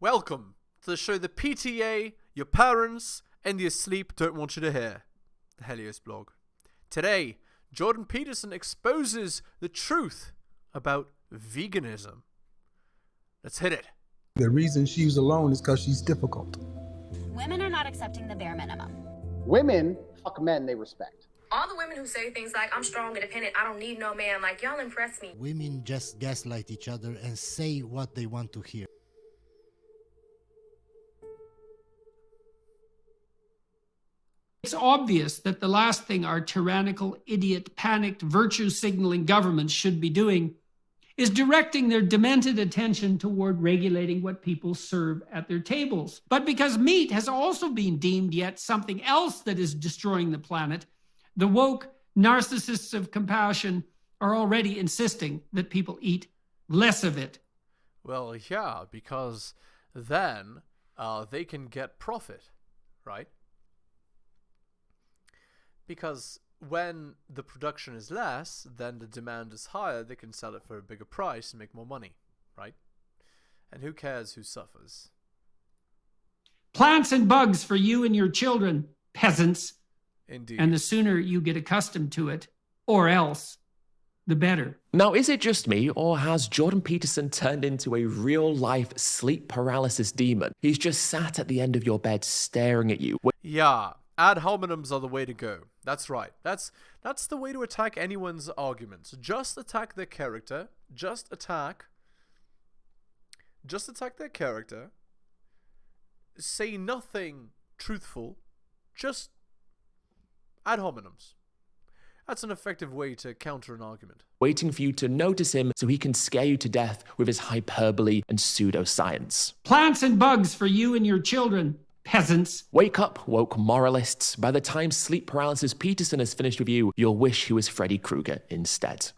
Welcome to the show the PTA, your parents, and your sleep don't want you to hear. The heliosblog. Today, Jordan Peterson exposes the truth about veganism. Let's hit it. The reason she's alone is because she's difficult. Women are not accepting the bare minimum. Women fuck men they respect. All the women who say things like, I'm strong, independent, I don't need no man, like, y'all impress me. Women just gaslight each other and say what they want to hear. It's obvious that the last thing our tyrannical, idiot, panicked, virtue-signaling governments should be doing is directing their demented attention toward regulating what people serve at their tables. But because meat has also been deemed yet something else that is destroying the planet, the woke narcissists of compassion are already insisting that people eat less of it. Well, yeah, because then they can get profit, right? Because when the production is less, then the demand is higher, they can sell it for a bigger price and make more money, right? And who cares who suffers? Plants and bugs for you and your children, peasants. Indeed. And the sooner you get accustomed to it, or else, the better. Now, is it just me, or has Jordan Peterson turned into a real-life sleep paralysis demon? He's just sat at the end of your bed staring at you. Yeah. Ad hominems are the way to go. That's right. That's the way to attack anyone's arguments. Just attack their character. Just attack their character. Say nothing truthful. Just ad hominems. That's an effective way to counter an argument. Waiting for you to notice him so he can scare you to death with his hyperbole and pseudoscience. Plants and bugs for you and your children, peasants. Wake up, woke moralists. By the time Sleep Paralysis Peterson has finished with you, you'll wish he was Freddy Krueger instead.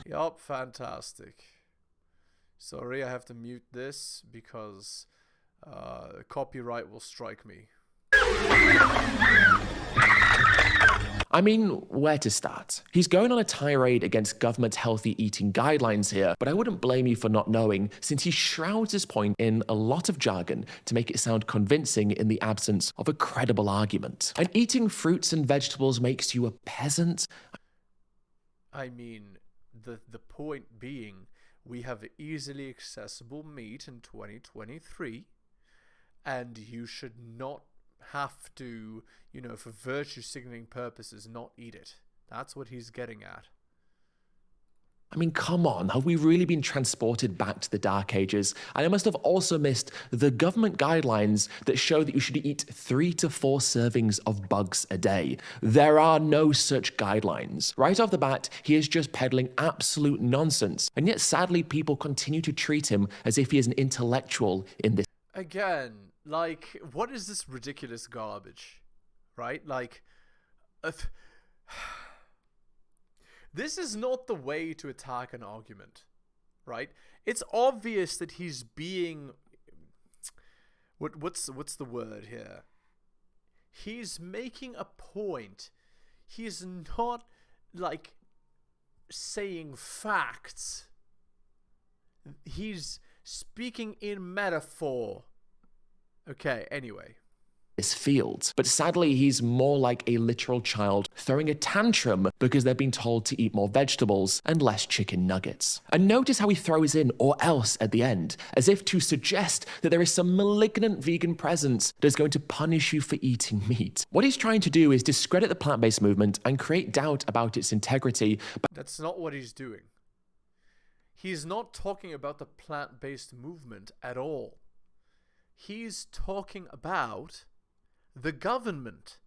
Yup, fantastic. Sorry, I have to mute this because copyright will strike me. I mean, where to start? He's going on a tirade against government healthy eating guidelines here, but I wouldn't blame you for not knowing, since he shrouds his point in a lot of jargon to make it sound convincing in the absence of a credible argument. And eating fruits and vegetables makes you a peasant? I mean, the point being, we have easily accessible meat in 2023, and you should not have to, for virtue signaling purposes, not eat it. That's what he's getting at. I mean, come on, have we really been transported back to the Dark Ages? And I must have also missed the government guidelines that show that you should eat 3 to 4 servings of bugs a day. There are no such guidelines. Right off the bat, he is just peddling absolute nonsense. And yet, sadly, people continue to treat him as if he is an intellectual in this. Again, like, what is this ridiculous garbage? Right? Like, this is not the way to attack an argument, right? It's obvious that he's being, what's the word here? He's making a point. He's not, like, saying facts. He's speaking in metaphor. Okay, anyway. This field. But sadly, he's more like a literal child throwing a tantrum because they're being told to eat more vegetables and less chicken nuggets. And notice how he throws in "or else" at the end, as if to suggest that there is some malignant vegan presence that is going to punish you for eating meat. What he's trying to do is discredit the plant-based movement and create doubt about its integrity. That's not what he's doing. He's not talking about the plant-based movement at all. He's talking about the government.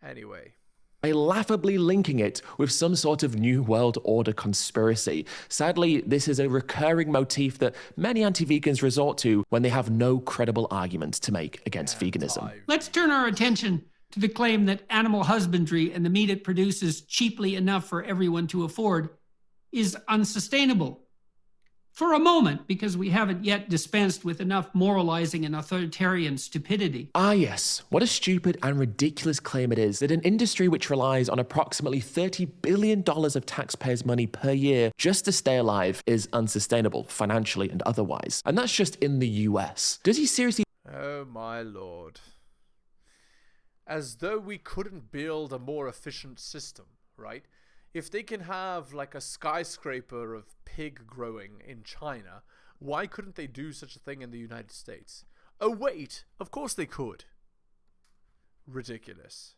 Anyway. By laughably linking it with some sort of New World Order conspiracy. Sadly, this is a recurring motif that many anti-vegans resort to when they have no credible arguments to make against veganism. Let's turn our attention to the claim that animal husbandry and the meat it produces cheaply enough for everyone to afford is unsustainable. For a moment, because we haven't yet dispensed with enough moralizing and authoritarian stupidity. Ah yes, what a stupid and ridiculous claim it is that an industry which relies on approximately $30 billion of taxpayers' money per year just to stay alive is unsustainable, financially and otherwise. And that's just in the US. Does he seriously— Oh my lord. As though we couldn't build a more efficient system, right? If they can have like a skyscraper of pig growing in China, why couldn't they do such a thing in the United States? Oh wait, of course they could. Ridiculous.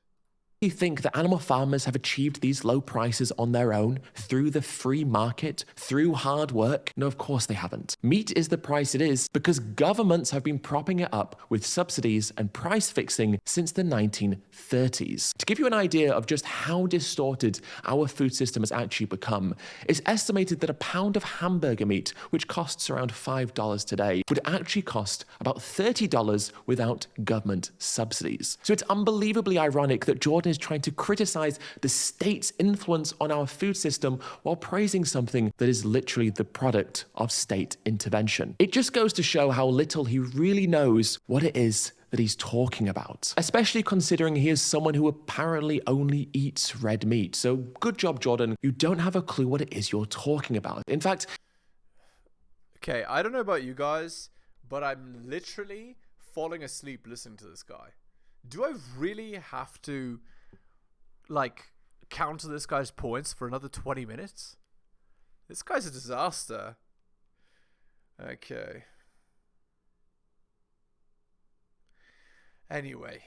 think that animal farmers have achieved these low prices on their own through the free market, through hard work? No, of course they haven't. Meat is the price it is because governments have been propping it up with subsidies and price fixing since the 1930s. To give you an idea of just how distorted our food system has actually become, it's estimated that a pound of hamburger meat, which costs around $5 today, would actually cost about $30 without government subsidies. So it's unbelievably ironic that Jordan is trying to criticize the state's influence on our food system while praising something that is literally the product of state intervention. It just goes to show how little he really knows what it is that he's talking about, especially considering he is someone who apparently only eats red meat. So good job, Jordan. You don't have a clue what it is you're talking about. In fact, okay, I don't know about you guys, but I'm literally falling asleep listening to this guy. Do I really have to like counter this guy's points for another 20 minutes? This guy's a disaster. Okay. Anyway.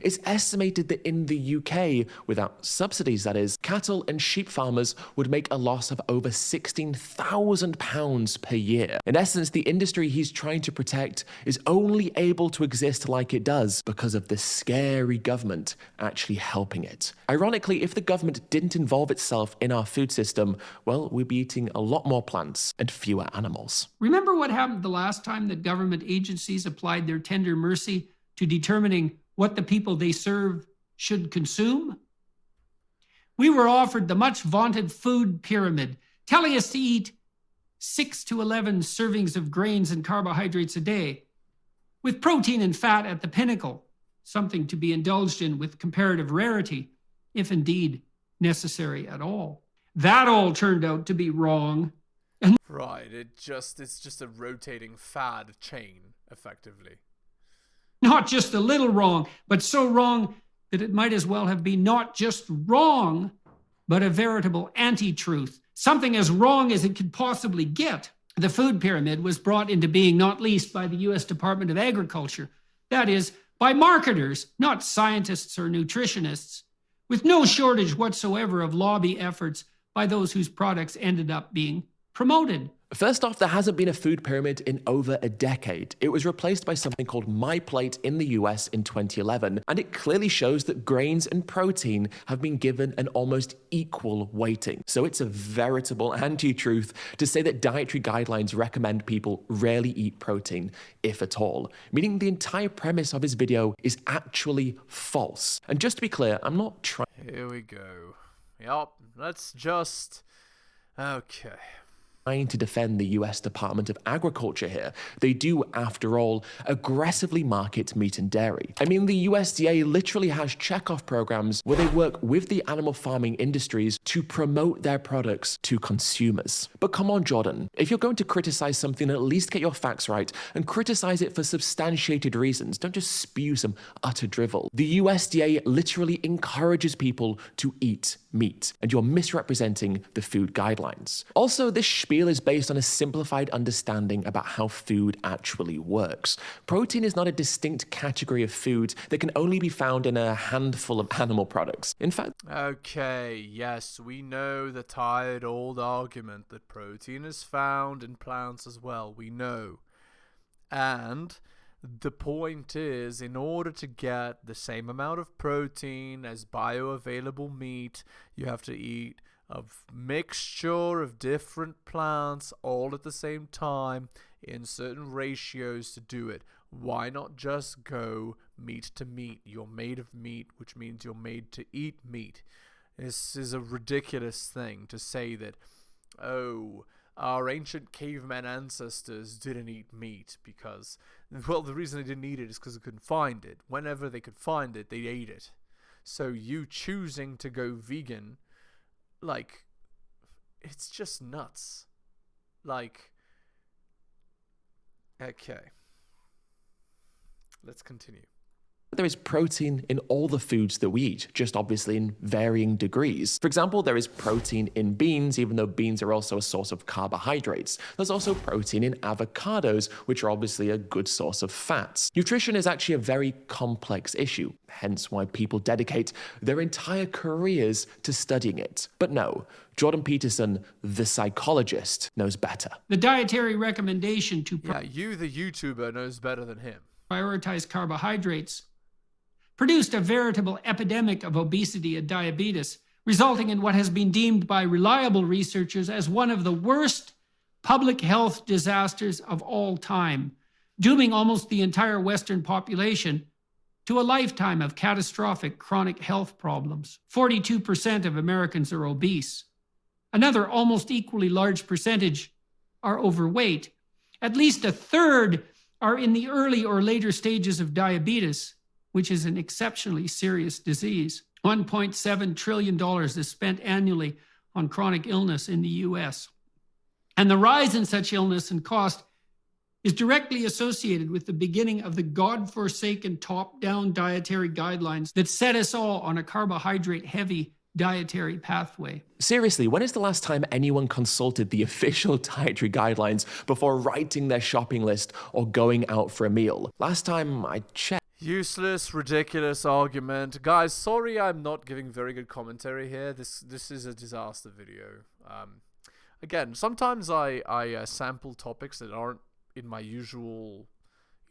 it's estimated that in the UK, without subsidies that is, cattle and sheep farmers would make a loss of over £16,000 per year. In essence, the industry he's trying to protect is only able to exist like it does because of the scary government actually helping it. Ironically, if the government didn't involve itself in our food system, well, we'd be eating a lot more plants and fewer animals. Remember what happened the last time that government agencies applied their tender mercy to determining what the people they serve should consume? We were offered the much vaunted food pyramid, telling us to eat 6 to 11 servings of grains and carbohydrates a day, with protein and fat at the pinnacle, something to be indulged in with comparative rarity, if indeed necessary at all. That all turned out to be wrong. Right, it's just a rotating fad chain, effectively. Not just a little wrong, but so wrong that it might as well have been not just wrong, but a veritable anti-truth. Something as wrong as it could possibly get. The food pyramid was brought into being not least by the U.S. Department of Agriculture. That is, by marketers, not scientists or nutritionists, with no shortage whatsoever of lobby efforts by those whose products ended up being promoted. First off, there hasn't been a food pyramid in over a decade. It was replaced by something called My Plate in the US in 2011, and it clearly shows that grains and protein have been given an almost equal weighting. So it's a veritable anti-truth to say that dietary guidelines recommend people rarely eat protein, if at all, meaning the entire premise of his video is actually false. And just to be clear, I'm not trying— Here we go. Yup, let's just... Okay. to defend the US Department of Agriculture here. They do, after all, aggressively market meat and dairy. I mean, the USDA literally has checkoff programs where they work with the animal farming industries to promote their products to consumers. But come on, Jordan, if you're going to criticize something, at least get your facts right and criticize it for substantiated reasons. Don't just spew some utter drivel. The USDA literally encourages people to eat meat, and you're misrepresenting the food guidelines. Also, this spiel is based on a simplified understanding about how food actually works. Protein is not a distinct category of food that can only be found in a handful of animal products. In fact— Okay, yes, we know the tired old argument that protein is found in plants as well. We know. And the point is, in order to get the same amount of protein as bioavailable meat, you have to eat a mixture of different plants all at the same time in certain ratios to do it. Why not just go meat to meat? You're made of meat, which means you're made to eat meat. This is a ridiculous thing to say that, oh, our ancient caveman ancestors didn't eat meat because, well, the reason they didn't eat it is because they couldn't find it. Whenever they could find it, they ate it. So you choosing to go vegan, like, it's just nuts. Like, okay. Let's continue. There is protein in all the foods that we eat, just obviously in varying degrees. For example, there is protein in beans, even though beans are also a source of carbohydrates. There's also protein in avocados, which are obviously a good source of fats. Nutrition is actually a very complex issue, hence why people dedicate their entire careers to studying it. But no, Jordan Peterson, the psychologist, knows better. The dietary recommendation to Yeah, you, the YouTuber, knows better than him. prioritize carbohydrates produced a veritable epidemic of obesity and diabetes, resulting in what has been deemed by reliable researchers as one of the worst public health disasters of all time, dooming almost the entire Western population to a lifetime of catastrophic chronic health problems. 42% of Americans are obese. Another almost equally large percentage are overweight. At least a third are in the early or later stages of diabetes, which is an exceptionally serious disease. $1.7 trillion is spent annually on chronic illness in the US. And the rise in such illness and cost is directly associated with the beginning of the godforsaken top-down dietary guidelines that set us all on a carbohydrate-heavy dietary pathway. Seriously, when is the last time anyone consulted the official dietary guidelines before writing their shopping list or going out for a meal? Last time I checked. Useless, ridiculous argument. Guys, sorry I'm not giving very good commentary here. This is a disaster video. Again, sometimes I sample topics that aren't in my usual,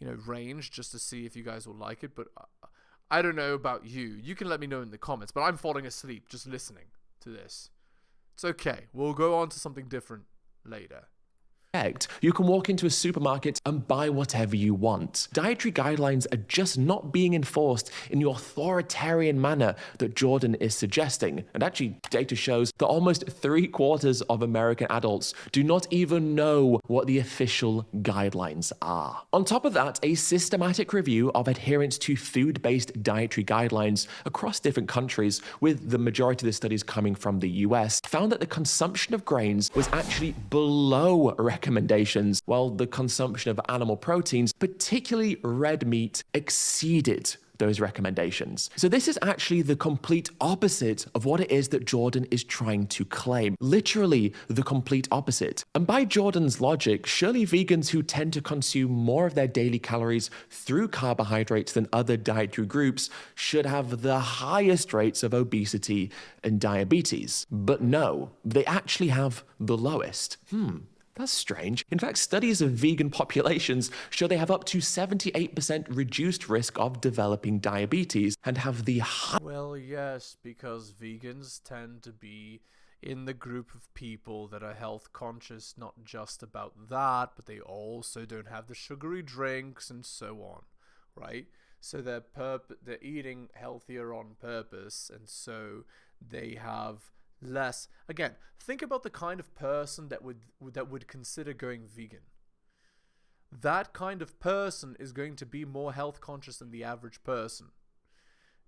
range just to see if you guys will like it, but I don't know about you. You can let me know in the comments, but I'm falling asleep just listening to this. It's okay. We'll go on to something different later. You can walk into a supermarket and buy whatever you want. Dietary guidelines are just not being enforced in the authoritarian manner that Jordan is suggesting. And actually, data shows that almost 3/4 of American adults do not even know what the official guidelines are. On top of that, a systematic review of adherence to food-based dietary guidelines across different countries, with the majority of the studies coming from the US, found that the consumption of grains was actually below recommendations, while the consumption of animal proteins, particularly red meat, exceeded those recommendations. So this is actually the complete opposite of what it is that Jordan is trying to claim. Literally the complete opposite. And by Jordan's logic, surely vegans who tend to consume more of their daily calories through carbohydrates than other dietary groups should have the highest rates of obesity and diabetes. But no, they actually have the lowest. That's strange. In fact, studies of vegan populations show they have up to 78% reduced risk of developing diabetes and have the Well, yes, because vegans tend to be in the group of people that are health conscious, not just about that, but they also don't have the sugary drinks and so on, right? So they're eating healthier on purpose, and so they have less. Again, think about the kind of person that would consider going vegan. That kind of person is going to be more health conscious than the average person.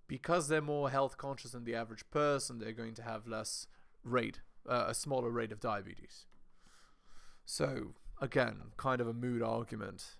Because they're more health conscious than the average person, they're going to have a smaller rate of diabetes. So again, kind of a mood argument.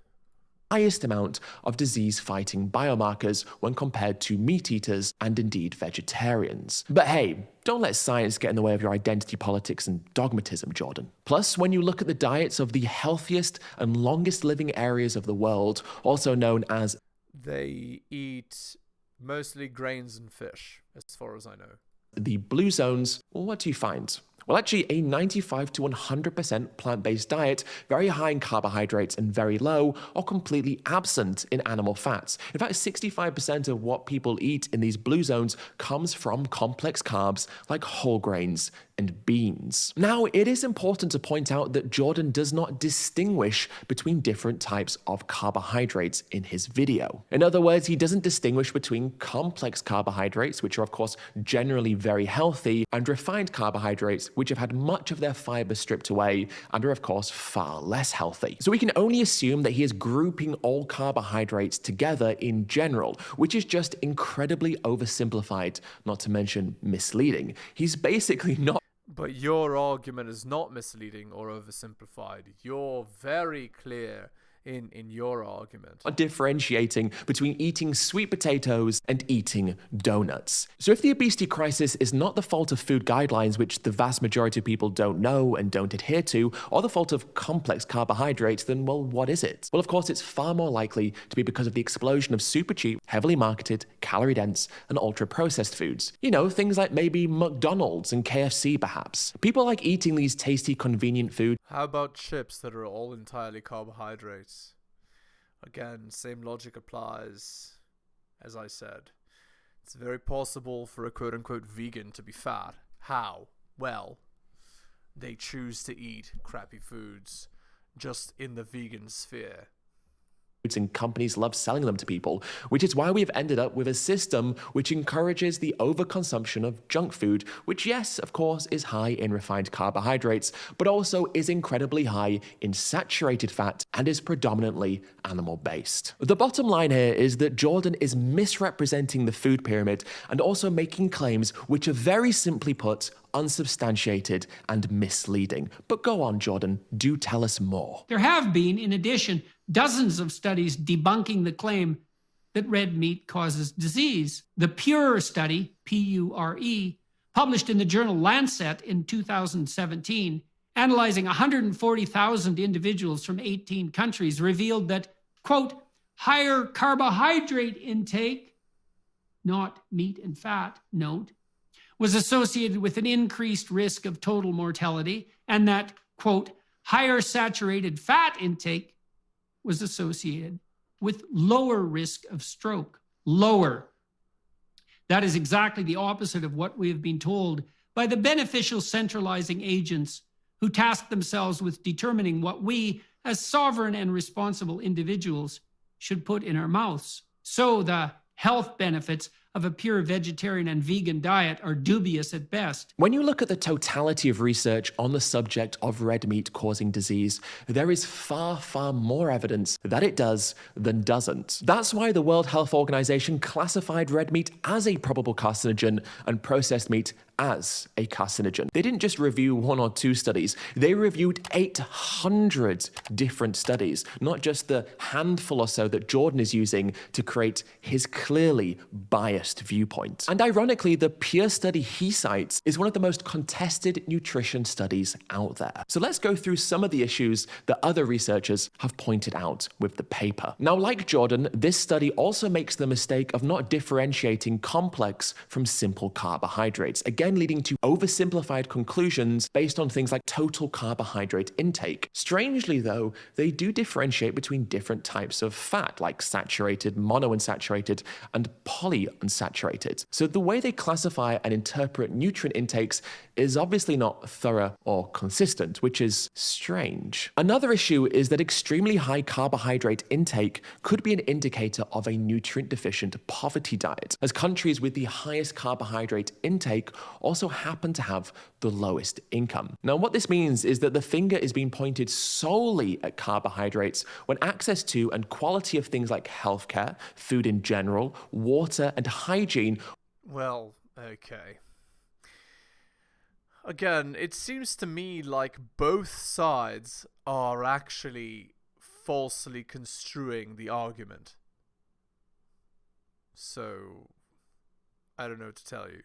highest amount of disease-fighting biomarkers when compared to meat eaters and indeed vegetarians. But hey, don't let science get in the way of your identity politics and dogmatism, Jordan. Plus, when you look at the diets of the healthiest and longest living areas of the world, also known as... They eat mostly grains and fish, as far as I know. The blue zones, well, what do you find? Well, actually, a 95 to 100% plant-based diet, very high in carbohydrates and very low or completely absent in animal fats. In fact, 65% of what people eat in these blue zones comes from complex carbs like whole grains, and beans. Now, it is important to point out that Jordan does not distinguish between different types of carbohydrates in his video. In other words, he doesn't distinguish between complex carbohydrates, which are of course generally very healthy, and refined carbohydrates, which have had much of their fiber stripped away and are of course far less healthy. So we can only assume that he is grouping all carbohydrates together in general, which is just incredibly oversimplified, not to mention misleading. He's basically not. But your argument is not misleading or oversimplified. You're very clear in your argument. Differentiating between eating sweet potatoes and eating donuts. So if the obesity crisis is not the fault of food guidelines, which the vast majority of people don't know and don't adhere to, or the fault of complex carbohydrates, then well, what is it? Well, of course, it's far more likely to be because of the explosion of super cheap, heavily marketed, calorie-dense, and ultra-processed foods. You know, things like maybe McDonald's and KFC, perhaps. People like eating these tasty, convenient foods. How about chips that are all entirely carbohydrates? Again, same logic applies. As I said, it's very possible for a quote-unquote vegan to be fat. How? Well, they choose to eat crappy foods just in the vegan sphere. And companies love selling them to people, which is why we've ended up with a system which encourages the overconsumption of junk food, which, yes, of course, is high in refined carbohydrates, but also is incredibly high in saturated fat and is predominantly animal-based. The bottom line here is that Jordan is misrepresenting the food pyramid and also making claims which are very simply put unsubstantiated and misleading. But go on, Jordan, do tell us more. There have been, in addition, dozens of studies debunking the claim that red meat causes disease. The Pure study, P-U-R-E, published in the journal Lancet in 2017, analyzing 140,000 individuals from 18 countries, revealed that, quote, higher carbohydrate intake, not meat and fat, note, was associated with an increased risk of total mortality, and that, quote, higher saturated fat intake was associated with lower risk of stroke. Lower. That is exactly the opposite of what we have been told by the beneficial centralizing agents who task themselves with determining what we, as sovereign and responsible individuals, should put in our mouths. So the health benefits of a pure vegetarian and vegan diet are dubious at best. When you look at the totality of research on the subject of red meat causing disease, there is far, far more evidence that it does than doesn't. That's why the World Health Organization classified red meat as a probable carcinogen and processed meat as a carcinogen. They didn't just review 1 or 2 studies, they reviewed 800 different studies, not just the handful or so that Jordan is using to create his clearly biased viewpoint. And ironically, the Pure study he cites is one of the most contested nutrition studies out there. So let's go through some of the issues that other researchers have pointed out with the paper. Now, like Jordan, this study also makes the mistake of not differentiating complex from simple carbohydrates, again leading to oversimplified conclusions based on things like total carbohydrate intake. Strangely though, they do differentiate between different types of fat, like saturated, monounsaturated, and polyunsaturated. So the way they classify and interpret nutrient intakes is obviously not thorough or consistent, which is strange. Another issue is that extremely high carbohydrate intake could be an indicator of a nutrient-deficient poverty diet, as countries with the highest carbohydrate intake also happen to have the lowest income. Now, what this means is that the finger is being pointed solely at carbohydrates when access to and quality of things like healthcare, food in general, water, and hygiene. Well, okay. Again, it seems to me like both sides are actually falsely construing the argument. So, I don't know what to tell you.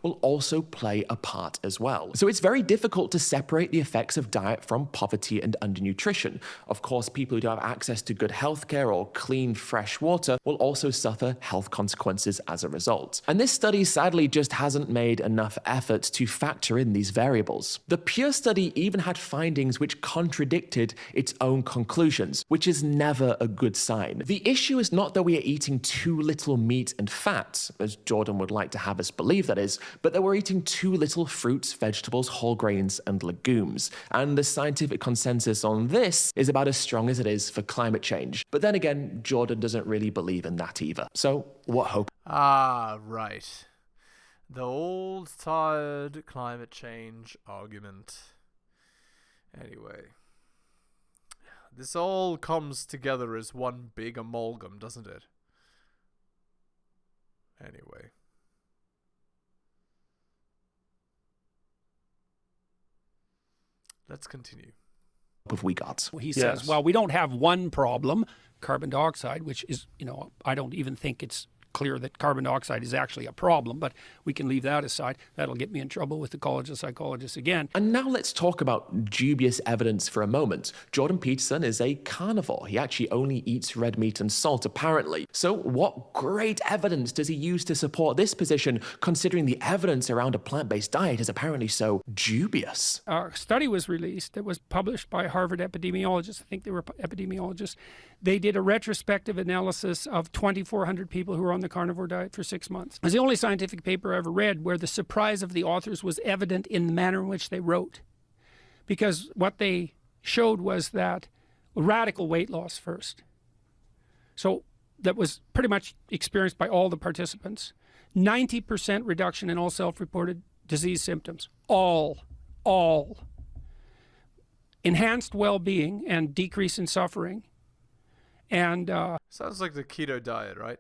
will also play a part as well. So it's very difficult to separate the effects of diet from poverty and undernutrition. Of course, people who don't have access to good healthcare or clean, fresh water will also suffer health consequences as a result. And this study sadly just hasn't made enough effort to factor in these variables. The Pure study even had findings which contradicted its own conclusions, which is never a good sign. The issue is not that we are eating too little meat and fat, as Jordan would like to have us believe that is, but that we're eating too little fruits, vegetables, whole grains, and legumes. And the scientific consensus on this is about as strong as it is for climate change. But then again, Jordan doesn't really believe in that either. So what hope? Ah, right. The old tired climate change argument. Anyway. This all comes together as one big amalgam, doesn't it? Anyway. Let's continue. Have we got? He says, well, we don't have one problem, carbon dioxide, which is, I don't even think it's clear that carbon dioxide is actually a problem, but we can leave that aside. That'll get me in trouble with the College of Psychologists again. And now let's talk about dubious evidence for a moment. Jordan Peterson is a carnivore. He actually only eats red meat and salt, apparently. So what great evidence does he use to support this position, considering the evidence around a plant-based diet is apparently so dubious? A study was released that was published by Harvard epidemiologists. I think they were epidemiologists. They did a retrospective analysis of 2,400 people who were on the carnivore diet for 6 months. It was the only scientific paper I ever read where the surprise of the authors was evident in the manner in which they wrote. Because what they showed was that radical weight loss first. So that was pretty much experienced by all the participants. 90% reduction in all self-reported disease symptoms. All. Enhanced well-being and decrease in suffering. And sounds like the keto diet, right?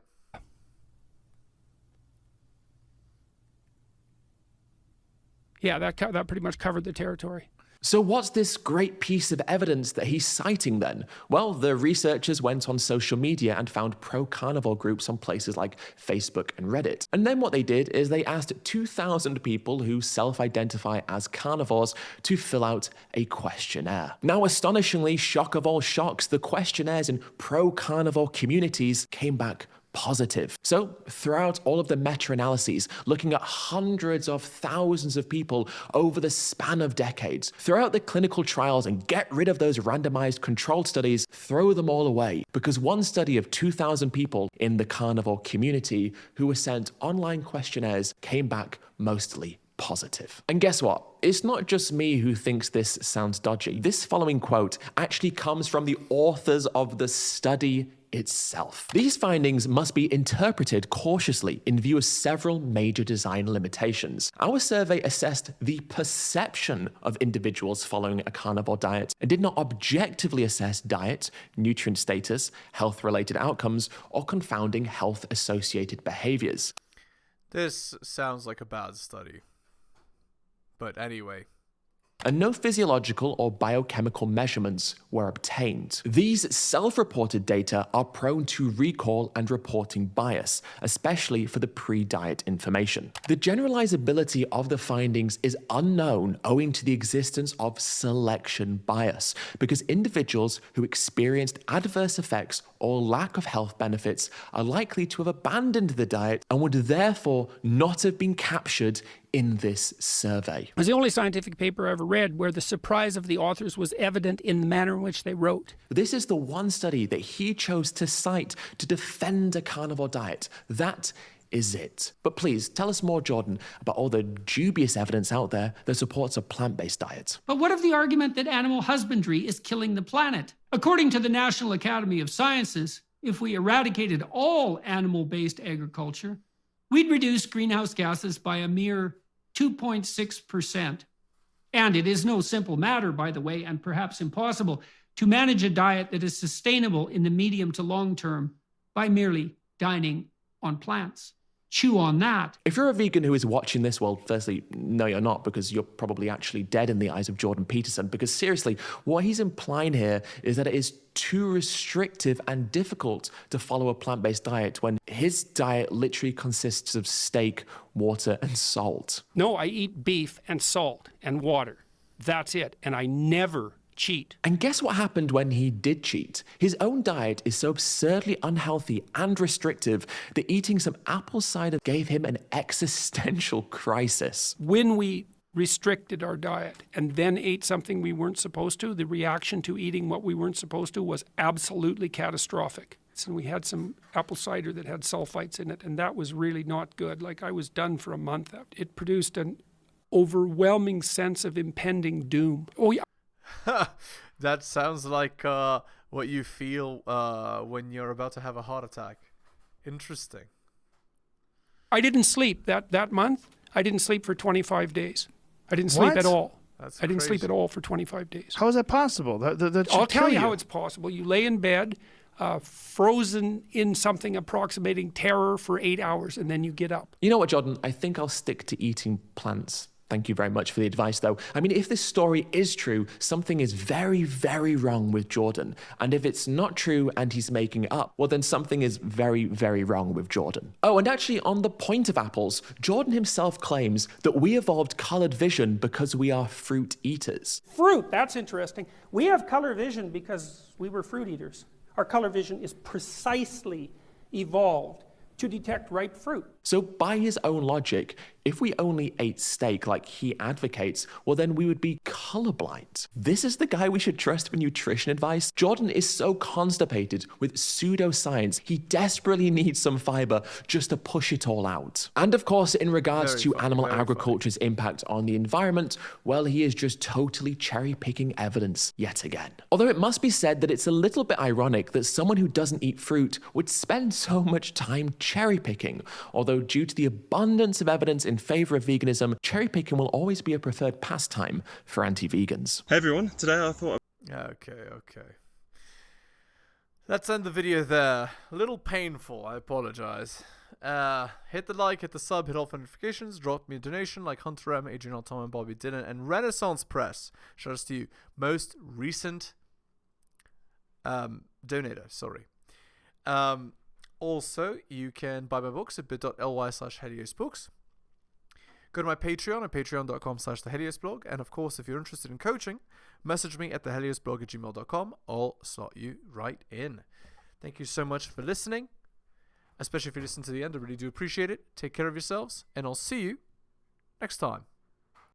Yeah, that pretty much covered the territory. So what's this great piece of evidence that he's citing then? Well, the researchers went on social media and found pro-carnivore groups on places like Facebook and Reddit. And then what they did is they asked 2,000 people who self-identify as carnivores to fill out a questionnaire. Now, astonishingly, shock of all shocks, the questionnaires in pro-carnivore communities came back positive. So throughout all of the meta-analyses, looking at hundreds of thousands of people over the span of decades, throughout the clinical trials, and get rid of those randomized controlled studies, throw them all away, because one study of 2,000 people in the carnivore community who were sent online questionnaires came back mostly positive. And guess what? It's not just me who thinks this sounds dodgy. This following quote actually comes from the authors of the study itself. These findings must be interpreted cautiously in view of several major design limitations. Our survey assessed the perception of individuals following a carnivore diet and did not objectively assess diet, nutrient status, health-related outcomes, or confounding health-associated behaviors. This sounds like a bad study. But anyway. And no physiological or biochemical measurements were obtained. These self-reported data are prone to recall and reporting bias, especially for the pre-diet information. The generalizability of the findings is unknown owing to the existence of selection bias, because individuals who experienced adverse effects or lack of health benefits are likely to have abandoned the diet and would therefore not have been captured in this survey. It was the only scientific paper I ever read where the surprise of the authors was evident in the manner in which they wrote. This is the one study that he chose to cite to defend a carnivore diet. That is it. But please, tell us more, Jordan, about all the dubious evidence out there that supports a plant-based diet. But what of the argument that animal husbandry is killing the planet? According to the National Academy of Sciences, if we eradicated all animal-based agriculture, we'd reduce greenhouse gases by a mere 2.6%. And it is no simple matter, by the way, and perhaps impossible, to manage a diet that is sustainable in the medium to long term by merely dining on plants. chew on that. If you're a vegan who is watching this, well, firstly, no, you're not, because you're probably actually dead in the eyes of Jordan Peterson. Because seriously, what he's implying here is that it is too restrictive and difficult to follow a plant-based diet when his diet literally consists of steak, water, and salt. No, I eat beef and salt and water. That's it. And I never cheat. And guess what happened when he did cheat? His own diet is so absurdly unhealthy and restrictive that eating some apple cider gave him an existential crisis. When we restricted our diet and then ate something we weren't supposed to, the reaction to eating what we weren't supposed to was absolutely catastrophic. And we had some apple cider that had sulfites in it, and that was really not good. Like, I was done for a month. It produced an overwhelming sense of impending doom. Oh, yeah. That sounds like what you feel when you're about to have a heart attack. Interesting. I didn't sleep that month. I didn't sleep for 25 days. I didn't sleep What? at all. That's I didn't sleep crazy. at all for 25 days. How is that possible? That should I'll tell kill you how it's possible. You lay in bed, frozen in something approximating terror for 8 hours, and then you get up. You know what, Jordan? I think I'll stick to eating plants. Thank you very much for the advice, though. I mean, if this story is true, something is very, very wrong with Jordan. And if it's not true and he's making it up, well, then something is very, very wrong with Jordan. Oh, and actually, on the point of apples, Jordan himself claims that we evolved colored vision because we are fruit eaters. Fruit, that's interesting. We have color vision because we were fruit eaters. Our color vision is precisely evolved to detect ripe fruit. So by his own logic, if we only ate steak like he advocates, well, then we would be colorblind. This is the guy we should trust for nutrition advice? Jordan is so constipated with pseudoscience, he desperately needs some fiber just to push it all out. And of course, in regards Very to funny, animal very agriculture's impact on the environment, well, he is just totally cherry-picking evidence yet again. Although it must be said that it's a little bit ironic that someone who doesn't eat fruit would spend so much time cherry-picking, although due to the abundance of evidence in favor of veganism, cherry-picking will always be a preferred pastime for anti-vegans. Hey everyone, today I thought... Okay. Let's end the video there. A little painful, I apologize. Hit the like, hit the sub, hit all notifications, drop me a donation like Hunter M, Adrian L. Tom, and Bobby Dylan, and Renaissance Press. Shout out to you. Most recent donator, sorry. Also, you can buy my books at bit.ly/heliosbooks. Go to my Patreon at patreon.com/theheliosblog. And of course, if you're interested in coaching, message me at theheliosblog@gmail.com. I'll slot you right in. Thank you so much for listening. Especially if you listen to the end, I really do appreciate it. Take care of yourselves, and I'll see you next time.